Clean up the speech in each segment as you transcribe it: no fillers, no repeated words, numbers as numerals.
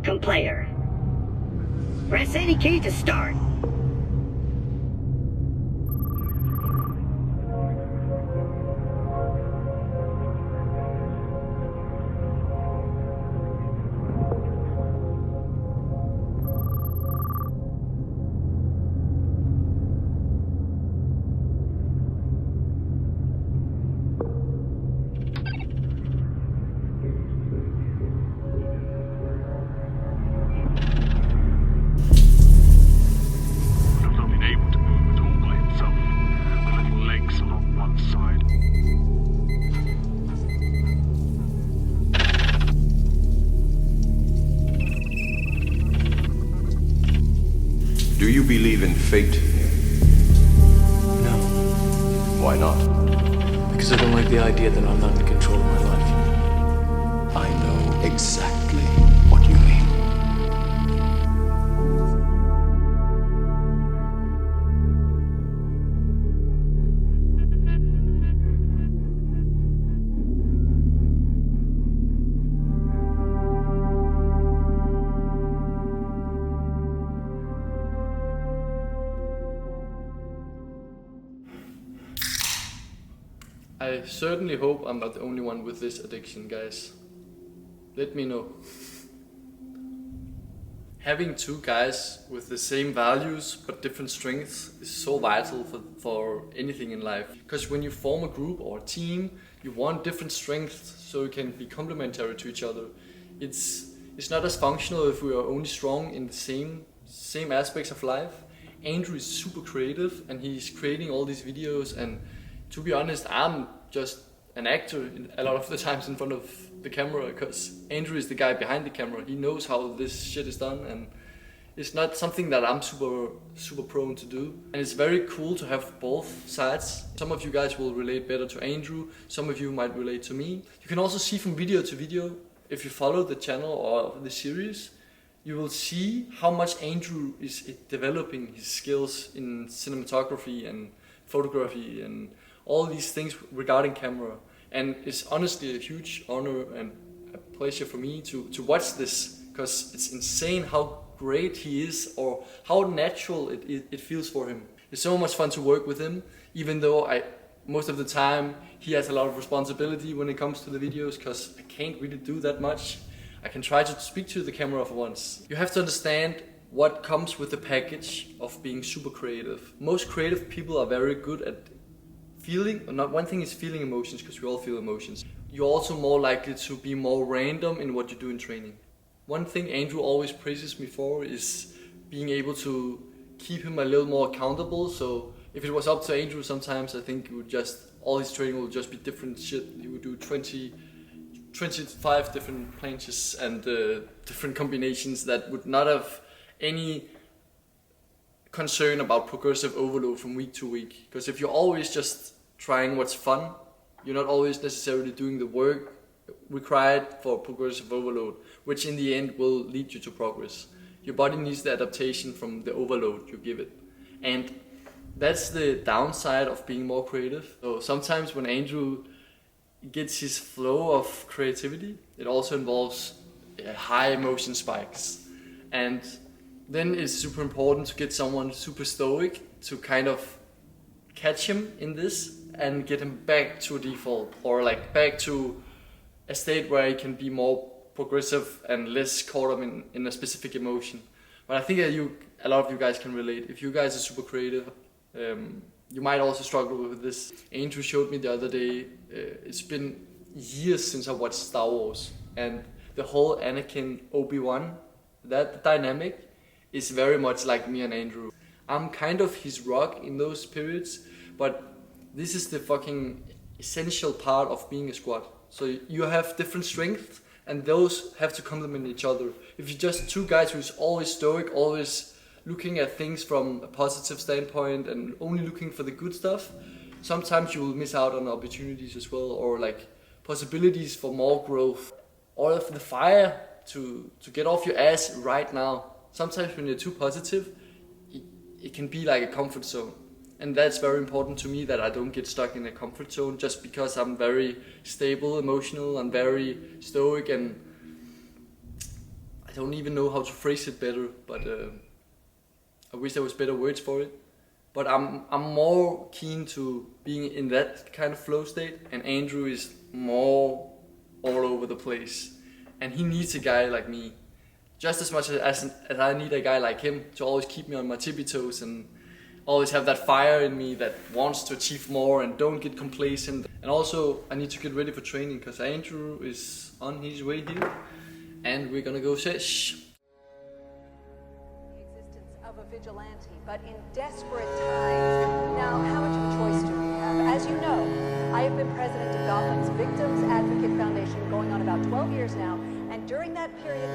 Welcome, player. Press any key to start. Do you believe in fate? No, Why not? because I don't like the idea that I'm not in control of my life. I know exactly what you mean. I certainly hope I'm not the only one with this addiction, guys. Let me know. Having two guys with the same values but different strengths is so vital for anything in life. Because when you form a group or a team, you want different strengths so you can be complementary to each other. It's not as functional if we are only strong in the same aspects of life. Andrew is super creative and he's creating all these videos, and to be honest, I'm just an actor a lot of the times in front of the camera, because Andrew is the guy behind the camera. He knows how this shit is done, and it's not something that I'm super prone to do. And it's very cool to have both sides. Some of you guys will relate better to Andrew, some of you might relate to me. You can also see from video to video, if you follow the channel or the series, you will see how much Andrew is developing his skills in cinematography and photography and all these things regarding camera. And it's honestly a huge honor and a pleasure for me to watch this, because it's insane how great he is, or how natural it feels for him. It's so much fun to work with him, even though most of the time he has a lot of responsibility when it comes to the videos, because I can't really do that much. I can try to speak to the camera for once. You have to understand what comes with the package of being super creative. Most creative people are very good at feeling. Not one thing is feeling emotions, because we all feel emotions. You're also more likely to be more random in what you do in training. One thing Andrew always praises me for is being able to keep him a little more accountable. So if it was up to Andrew, sometimes I think it would all his training would just be different shit. He would do 25 different planches and different combinations that would not have any concern about progressive overload from week to week. Because if you're always just trying what's fun, you're not always necessarily doing the work required for progressive overload, which in the end will lead you to progress. Your body needs the adaptation from the overload you give it. And that's the downside of being more creative. So sometimes when Andrew gets his flow of creativity, it also involves high emotion spikes. And then it's super important to get someone super stoic to kind of catch him in this and get him back to default, or like back to a state where he can be more progressive and less caught up in a specific emotion. But I think that a lot of you guys can relate. If you guys are super creative, you might also struggle with this. Andrew showed me the other day, it's been years since I watched Star Wars, and the whole Anakin Obi-Wan, that dynamic is very much like me and Andrew. I'm kind of his rock in those periods, but this is the fucking essential part of being a squad. So you have different strengths, and those have to complement each other. If you're just two guys who's always stoic, always looking at things from a positive standpoint and only looking for the good stuff, sometimes you will miss out on opportunities as well, or like possibilities for more growth, or the fire to get off your ass right now. Sometimes when you're too positive, it can be like a comfort zone. And that's very important to me, that I don't get stuck in a comfort zone just because I'm very stable, emotional, and very stoic, and I don't even know how to phrase it better, but I wish there was better words for it. But I'm more keen to being in that kind of flow state, and Andrew is more all over the place. And he needs a guy like me, just as much as I need a guy like him to always keep me on my tippy toes and always have that fire in me that wants to achieve more and don't get complacent. And also I need to get ready for training because Andrew is on his way here and we're gonna go sesh. Of a vigilante, but in desperate times. Now, how much of a choice do we have? As you know, I have been president of Gotham's Victims Advocate Foundation going on about 12 years now, and during that period,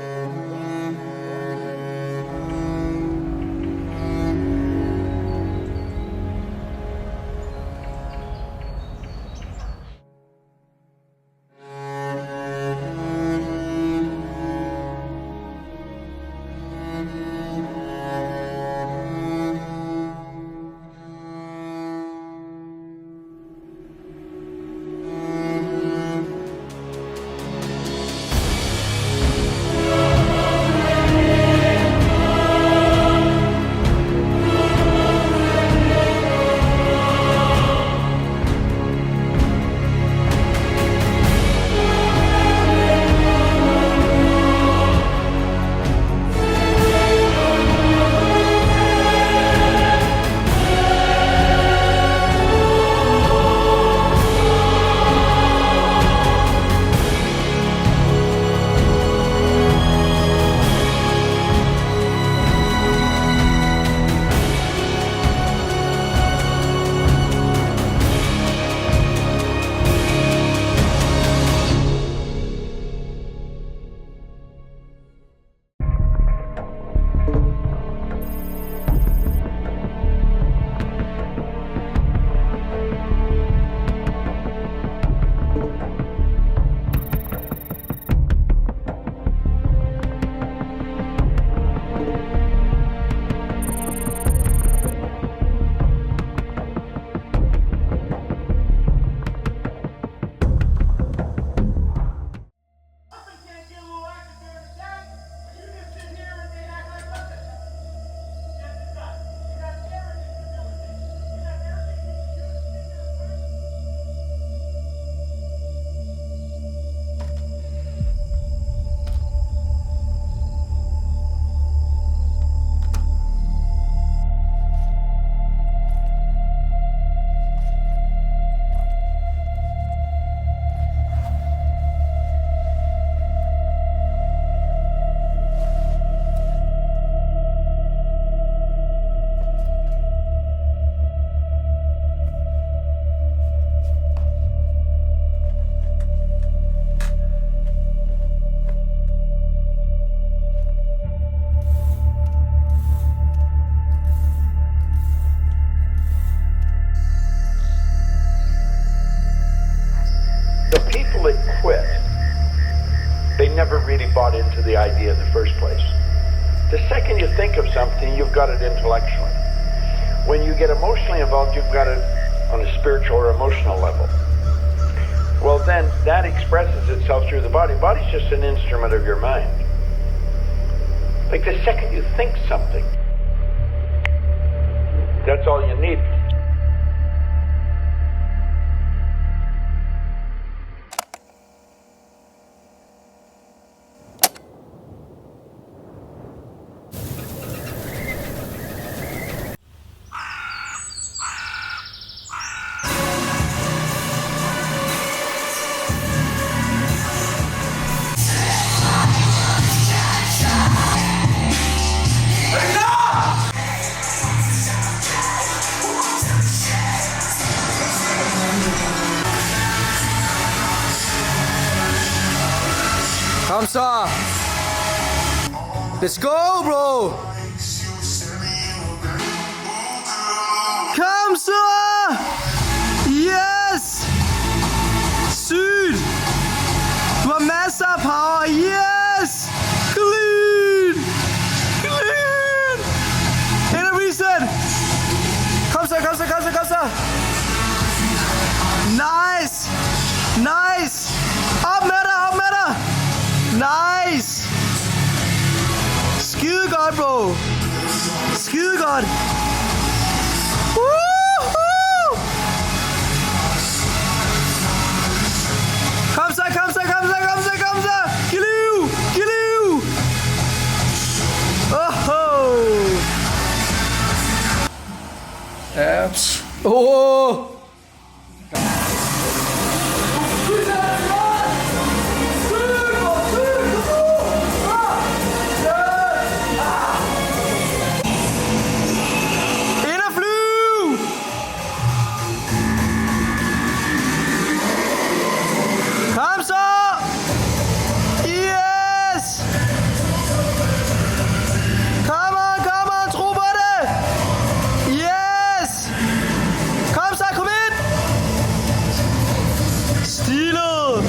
The people that quit, they never really bought into the idea in the first place. The second you think of something, you've got it intellectually. When you get emotionally involved, you've got it on a spiritual or emotional level. Well, then that expresses itself through the body. Body's just an instrument of your mind. Like the second you think something, that's all you need. Kom så! Let's go, bro! Kom så! Yes! Sygt! Du har masser af power! Yes! Clean! Clean! Ind og reset! Kom så, kom så, kom så, kom så! Nice! Nice! Op med dig, op med dig! Nice! godt, bro. Skide godt. Woohoo! Kom så, kom så, kom så, kom så, kom så. Giv liv, giv liv. Abs. Kom så! Yes! Come on, tro på det! Yes! Kom så, kom ind! Stilet!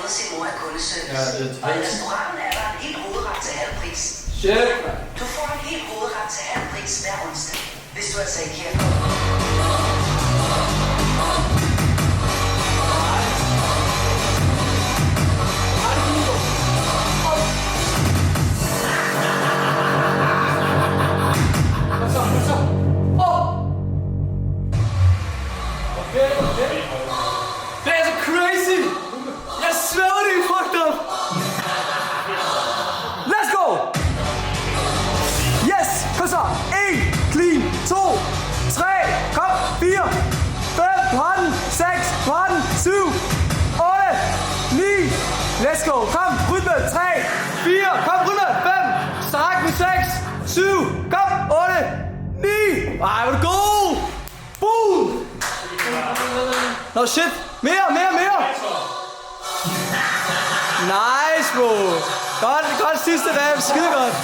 Sin mor er kundeservice. Og i restauranten er der en hel hovedret til halv pris. Shit. Du får en hel hovedret til halv pris hver onsdag, hvis du altså ikke her. Det er så crazy! Jeg sværger det, fucked up! Let's go! Yes! Kom så! 1, clean, 2, 3, kom, 4, 5, på hånden, 6, på hånden, 7, 8, 9, let's go! Kom, rytme, 3, 4, kom, rytme, 5, stræk med 6, 7, kom, 8, 9, ej, hvor er det god! Boom! No shit! Mere! Nice, bro! Godt sidste dag, skide godt!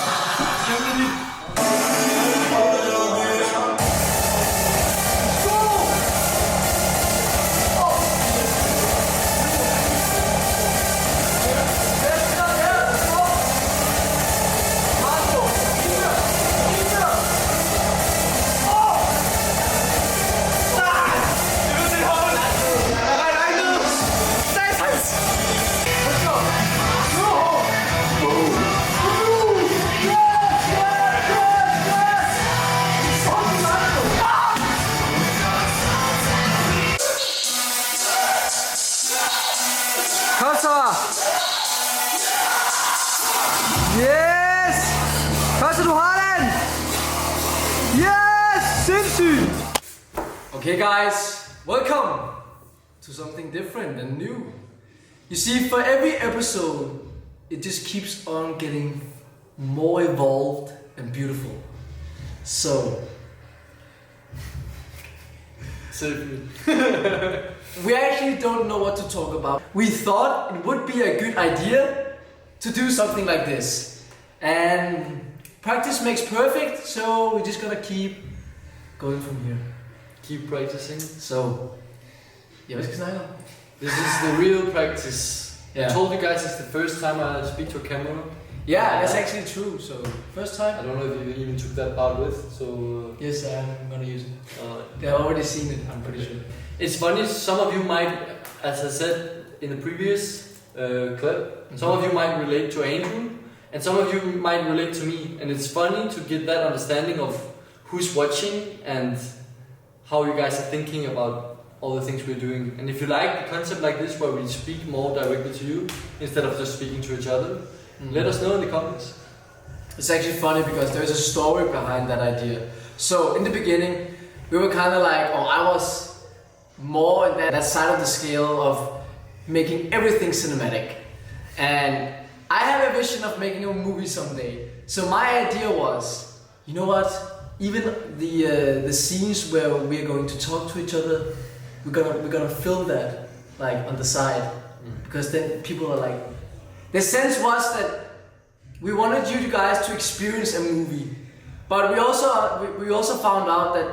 Kom så! Yes! Kom så, du har den! Yes! Sindssygt! Okay guys, welcome to something different and new. You see, for every episode, it just keeps on getting more evolved and beautiful. So, we actually don't know what to talk about. We thought it would be a good idea to do something like this. And practice makes perfect, so we're just gonna keep going from here. Keep practicing. So, ja, hvad skal vi snakke om? This is the real practice. Yeah. I told you guys it's the first time I speak to a camera. Yeah, that's actually true. So, first time? I don't know if you even took that part with, so... Yes, I'm gonna use it. They've already seen it, I'm pretty sure. It's funny, some of you might, as I said in the previous clip, some of you might relate to Andrew, and some of you might relate to me. And it's funny to get that understanding of who's watching and how you guys are thinking about all the things we're doing. And if you like a concept like this where we speak more directly to you instead of just speaking to each other, let us know in the comments. It's actually funny because there's a story behind that idea. So in the beginning, we were kind of like, I was more in that side of the scale of making everything cinematic. And I have a vision of making a movie someday. So my idea was, you know what? Even the scenes where we're going to talk to each other, we're gonna film that like on the side, because then people are like. The sense was that we wanted you guys to experience a movie, but we also found out that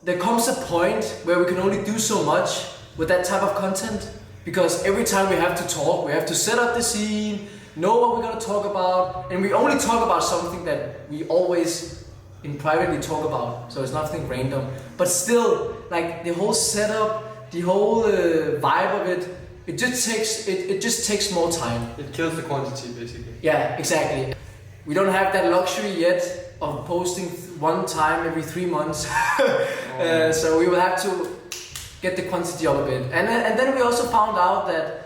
there comes a point where we can only do so much with that type of content, because every time we have to talk, we have to set up the scene, know what we're gonna talk about, and we only talk about something that we always in privately talk about, so it's nothing random. But still, like the whole setup, the whole vibe of it, it just takes more time. It kills the quantity, basically. Yeah, exactly. We don't have that luxury yet of posting one time every 3 months, so we will have to get the quantity up a bit. And then we also found out that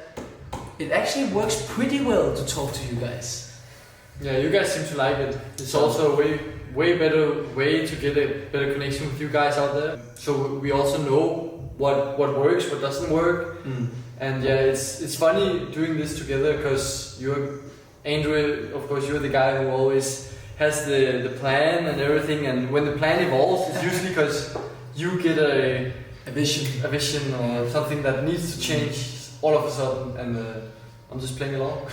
it actually works pretty well to talk to you guys. Yeah, you guys seem to like it. It's also a way better way to get a better connection with you guys out there. So we also know what works, what doesn't work. And yeah, it's funny doing this together because Andrew, of course, you're the guy who always has the plan and everything. And when the plan evolves, it's usually because you get a vision or something that needs to change all of a sudden, and I'm just playing along.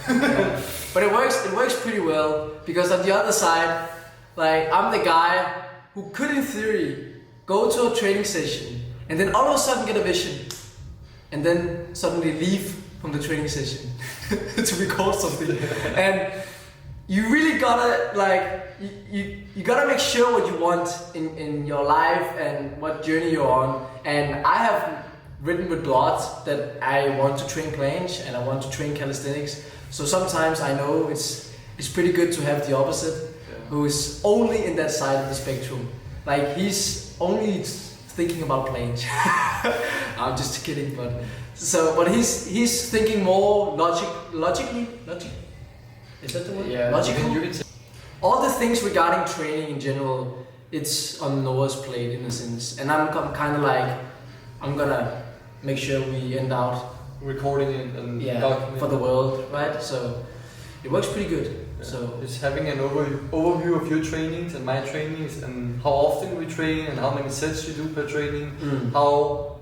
But it works pretty well, because on the other side, like I'm the guy who could in theory go to a training session and then all of a sudden get a vision and then suddenly leave from the training session to record something. And you really gotta you gotta make sure what you want in your life and what journey you're on. And I have written with blood that I want to train planche and I want to train calisthenics. So sometimes I know it's pretty good to have the opposite, who is only in that side of the spectrum. Like he's only thinking about planche. I'm just kidding, but he's thinking more logically. Is that the word? Yeah, logical. you can say. All the things regarding training in general, it's on Noah's plate in a sense, and I'm kind of like, I'm gonna make sure we end out recording it and documenting for the world, right? So it works pretty good. Yeah. So it's having an overview of your trainings and my trainings and how often we train and how many sets you do per training, how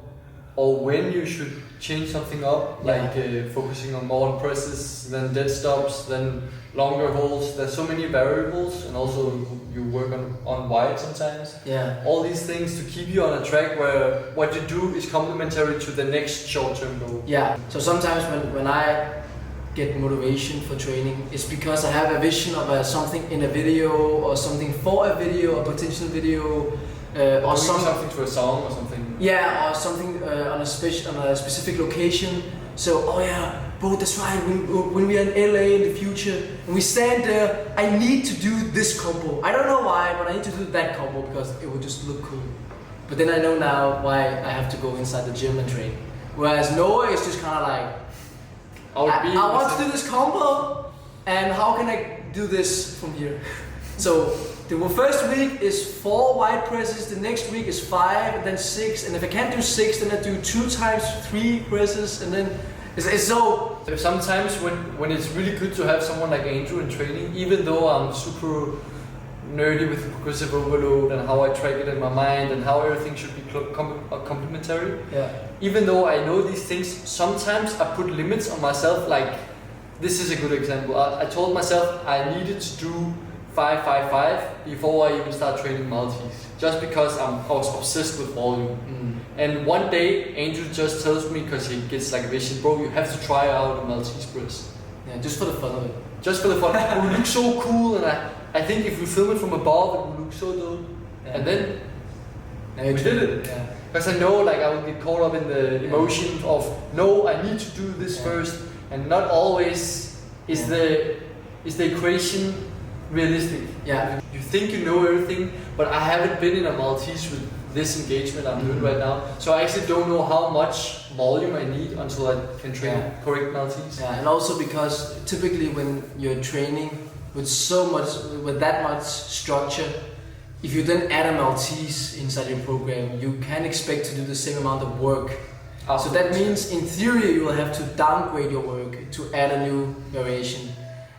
or when you should change something up, like focusing on more presses, then dead stops, then longer holds. There's so many variables, and also you work on wide sometimes. Yeah. All these things to keep you on a track where what you do is complementary to the next short-term goal. Yeah. So sometimes when I get motivation for training, it's because I have a vision of something in a video or something for a video, a potential video, or something to a song or something. Yeah, or something on a specific location. So, oh yeah, bro, that's right. When we are in LA in the future and we stand there, I need to do this combo. I don't know why, but I need to do that combo because it would just look cool. But then I know now why I have to go inside the gym and train. Whereas Noah is just kind of like, I want to do this combo, and how can I do this from here? So the first week is 4 wide presses, the next week is 5, and then 6, and if I can't do 6, then I do 2 times 3 presses, and then it's so... Sometimes when it's really good to have someone like Andrew in training, even though I'm super nerdy with progressive overload and how I track it in my mind and how everything should be complementary, even though I know these things, sometimes I put limits on myself. Like, this is a good example. I told myself I needed to do 5-5-5 before I even start training multis, just because I was obsessed with volume. And one day Andrew just tells me, because he gets like a vision, bro, you have to try out a multis press. Yeah, just for the fun of it. Just for the fun. It will look so cool, and I think if we film it from above, it will look so dope. Yeah. And then we did it. Yeah. Because I know, like, I would get caught up in the emotion of, no, I need to do this first, and not always is the equation realistic. Yeah. You think you know everything, but I haven't been in a Maltese with this engagement I'm doing right now, so I actually don't know how much volume I need until I can train correct Maltese. Yeah, and also because typically when you're training with that much structure, if you then add a Maltese inside your program, you can expect to do the same amount of work. So that means in theory you will have to downgrade your work to add a new variation,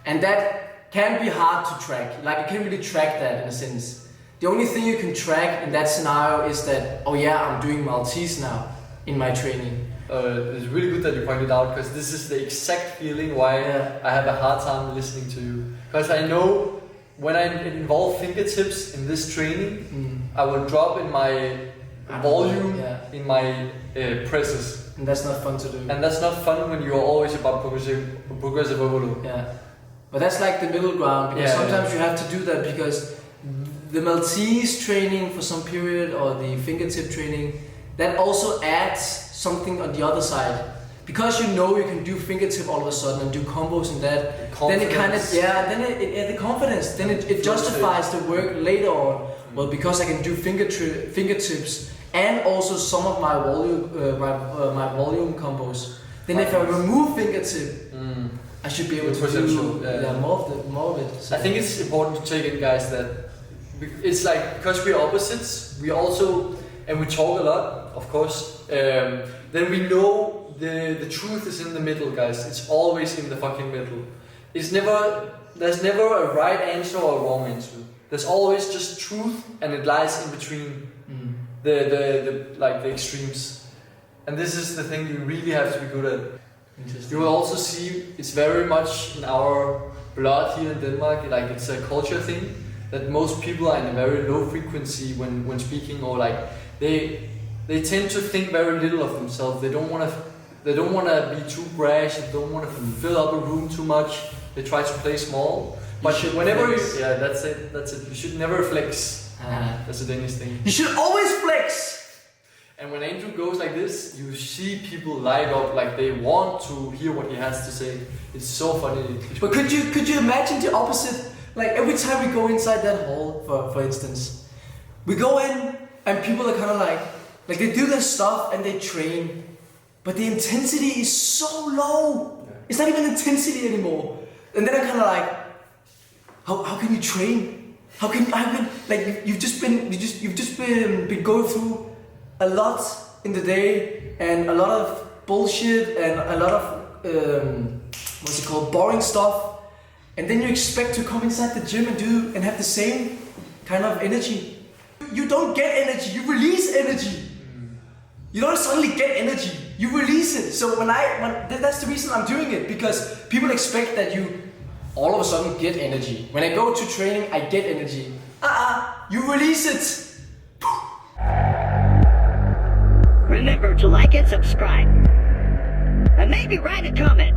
and that can be hard to track. Like, you can't really track that in a sense. The only thing you can track in that scenario is that, oh yeah, I'm doing Maltese now in my training. It's really good that you pointed out, because this is the exact feeling why I have a hard time listening to you. Because I know when I involve fingertips in this training, I will drop in my volume in my presses. And that's not fun to do. And that's not fun when you're always about progressive overload. Yeah. But that's like the middle ground, because sometimes you have to do that because the Maltese training for some period or the fingertip training, that also adds something on the other side. Because you know you can do fingertip all of a sudden and do combos and that, then it kind of, the confidence, then it justifies the work later on. Well, because I can do fingertips and also some of my volume combos. Then if I remove fingertip, I should be able to do more of it. So. I think it's important to take in, guys, that it's like, because we're opposites, we also, and we talk a lot, of course, then we know the truth is in the middle, guys. It's always in the fucking middle. There's never a right answer or a wrong answer. There's always just truth, and it lies in between the extremes. And this is the thing you really have to be good at. You will also see it's very much in our blood here in Denmark, like it's a culture thing, that most people are in a very low frequency when speaking, or like they tend to think very little of themselves. They don't want to be too brash, they don't want to fill up a room too much. They try to play small. But whenever that's it. You should never flex. That's a Danish thing. You should always flex. And when Andrew goes like this, you see people light up, like they want to hear what he has to say. It's so funny. But could you imagine the opposite? Like every time we go inside that hall, for instance, we go in and people are kind of like they do their stuff and they train, but the intensity is so low. Yeah. It's not even intensity anymore. And then I'm kind of like, how can you train? How can like you've just been going through a lot in the day and a lot of bullshit and a lot of boring stuff, and then you expect to come inside the gym and have the same kind of energy. You don't get energy, you release energy. You don't suddenly get energy, you release it. So that's the reason I'm doing it, because people expect that you all of a sudden get energy. When I go to training, I get energy. You release it. Remember to like and subscribe. And maybe write a comment.